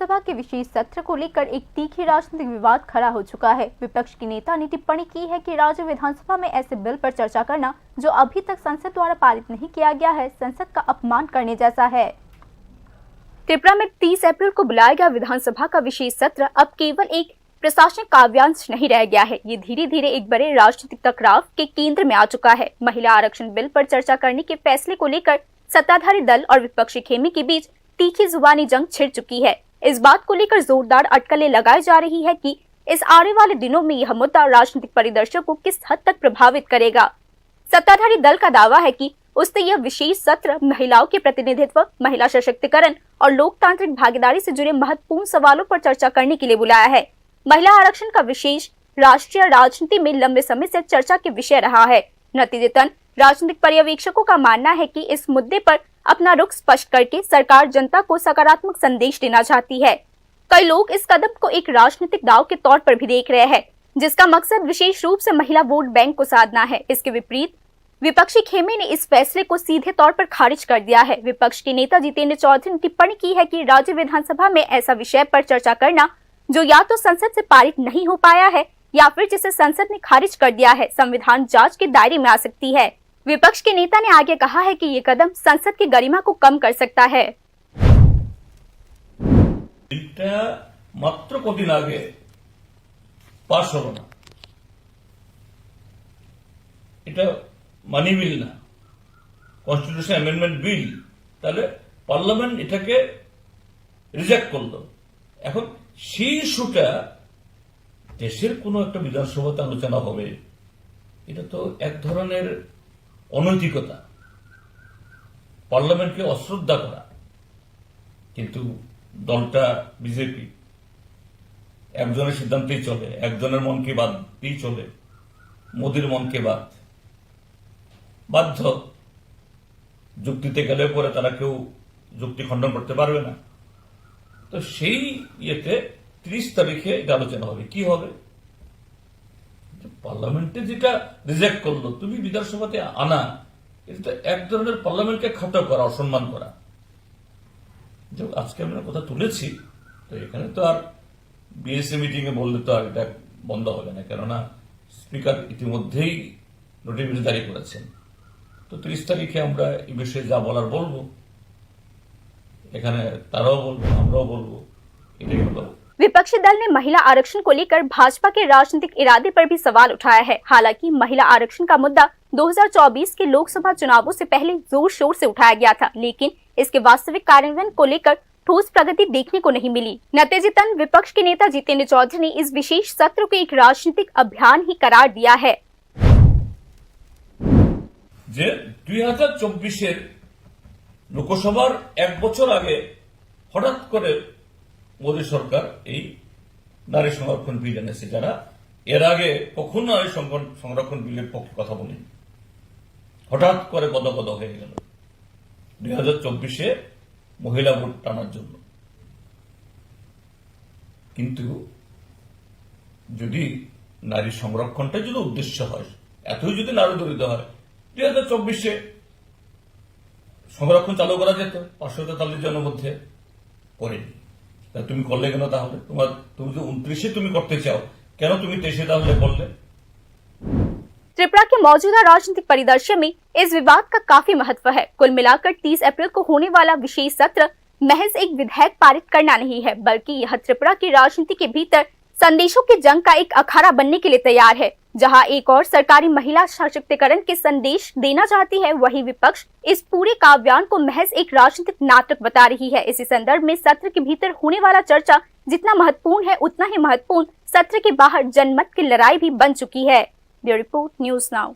विधानसभा के विशेष सत्र को लेकर एक तीखी राजनीतिक विवाद खड़ा हो चुका है। विपक्ष के नेता ने टिप्पणी की है कि राज्य विधानसभा में ऐसे बिल पर चर्चा करना जो अभी तक संसद द्वारा पारित नहीं किया गया है, संसद का अपमान करने जैसा है। त्रिपुरा में 30 अप्रैल को बुलाया गया विधानसभा का विशेष सत्र अब केवल एक प्रशासनिक काव्यांश नहीं रह गया है, ये धीरे धीरे एक बड़े राजनीतिक टकराव के केंद्र में आ चुका है। महिला आरक्षण बिल पर चर्चा करने के फैसले को लेकर सत्ताधारी दल और विपक्षी खेमे के बीच तीखी जुबानी जंग छिड़ चुकी है। इस बात को लेकर जोरदार अटकलें लगाई जा रही है कि इस आने वाले दिनों में यह मुद्दा राजनीतिक परिदृश्य को किस हद तक प्रभावित करेगा। सत्ताधारी दल का दावा है कि उसने यह विशेष सत्र महिलाओं के प्रतिनिधित्व, महिला सशक्तिकरण और लोकतांत्रिक भागीदारी से जुड़े महत्वपूर्ण सवालों पर चर्चा करने के लिए बुलाया है। महिला आरक्षण का विशेष राष्ट्रीय राजनीति में लंबे समय से चर्चा के विषय रहा है। नतीजतन राजनीतिक पर्यवेक्षकों का मानना है कि इस मुद्दे पर अपना रुख स्पष्ट करके सरकार जनता को सकारात्मक संदेश देना चाहती है। कई लोग इस कदम को एक राजनीतिक दांव के तौर पर भी देख रहे हैं, जिसका मकसद विशेष रूप से महिला वोट बैंक को साधना है। इसके विपरीत विपक्षी खेमे ने इस फैसले को सीधे तौर पर खारिज कर दिया है। विपक्ष के नेता जितेंद्र चौधरी ने टिप्पणी की है कि राज्य विधानसभा में ऐसा विषय पर चर्चा करना जो या तो संसद से पारित नहीं हो पाया है या फिर जिसे संसद ने खारिज कर दिया है, संविधान जांच के दायरे में आ सकती है। विपक्ष के नेता ने आगे कहा है कि ये कदम संसद की गरिमा को कम कर सकता है। मात्र कदिन आगे पास हलो ना, এটা মানি বিল না, কনস্টিটিউশন অ্যামেন্ডমেন্ট বিল, তাহলে পার্লামেন্ট এটাকে রিজেক্ট করলো। এখন সেই ইস্যুটা দেশের কোনো একটা বিধানসভাতে আলোচনা হবে, এটা তো এক ধরনের অনৈতিকতা, পার্লামেন্টকে অশ্রদ্ধা করা। কিন্তু দলটা বিজেপি একজনের সিদ্ধান্তেই চলে, একজনের মনকে বাদ দিয়েই চলে, মোদির মনকে বাধ্য। যুক্তিতে গেলে পরে তারা কেউ যুক্তি খণ্ডন করতে পারবে না। তো সেই ইয়েতে 30 তারিখে এটা আলোচনা হবে। কি হবে? পার্লামেন্টে যেটা রিজেক্ট করলো তুমি বিধানসভাতে আনা, এটা এক ধরনের পার্লামেন্টকে খাটো করা, অসম্মান করা। আজকে আমরা কথা তুলেছি, তো এখানে তো আর বিএসএ মিটিং এ বললে তো আর এটা বন্ধ হবে না, কেননা স্পিকার ইতিমধ্যেই নোটিফিকেশন জারি করেছেন। তো 30 তারিখে আমরা এই বিষয়ে যা বলার বলবো, এখানে তারাও বলবো, আমরাও বলবো, এটাই হলো। विपक्षी दल ने महिला आरक्षण को लेकर भाजपा के राजनीतिक इरादे पर भी सवाल उठाया है। हालांकि महिला आरक्षण का मुद्दा 2024 के लोकसभा चुनावों से पहले जोर शोर से उठाया गया था, लेकिन इसके वास्तविक कार्यान्वयन को लेकर ठोस प्रगति देखने को नहीं मिली। नतीजतन विपक्ष के नेता जितेंद्र चौधरी ने इस विशेष सत्र को एक राजनीतिक अभियान ही करार दिया है। যে 2024 লোকসভার এক বছর আগে হঠাৎ করে মোদী সরকার এই নারী সংরক্ষণ বিল এনেছে, যারা এর আগে কখনো নারী সংরক্ষণ বিলের পক্ষে কথা বলেনি। হঠাৎ করে গদগদ হয়ে গেল 2024 মহিলা ভোট টানার জন্য। কিন্তু যদি নারী সংরক্ষণটা যদি উদ্দেশ্য হয়, এতই যদি নারী দরিদ্র হয়, 2024 সংরক্ষণ চালু করা যেত 543 জনের মধ্যে করেনি। তুমি করলে কেন? তাহলে তুমি তো 29 তুমি করতে চাও, কেন তুমি 23 তাহলে করলে? त्रिपुरा के मौजूदा राजनीतिक परिदृश्य में इस विवाद का काफी महत्व है। कुल मिलाकर 30 अप्रैल को होने वाला विशेष सत्र महज एक विधेयक पारित करना नहीं है, बल्कि यह त्रिपुरा की राजनीति के भीतर संदेशों की जंग का एक अखाड़ा बनने के लिए तैयार है। जहां एक और सरकारी महिला सशक्तिकरण के संदेश देना चाहती है, वही विपक्ष इस पूरे काव्यान को महज एक राजनीतिक नाटक बता रही है। इसी संदर्भ में सत्र के भीतर होने वाला चर्चा जितना महत्वपूर्ण है, उतना ही महत्वपूर्ण सत्र के बाहर जनमत की लड़ाई भी बन चुकी है। Bureau report, news now.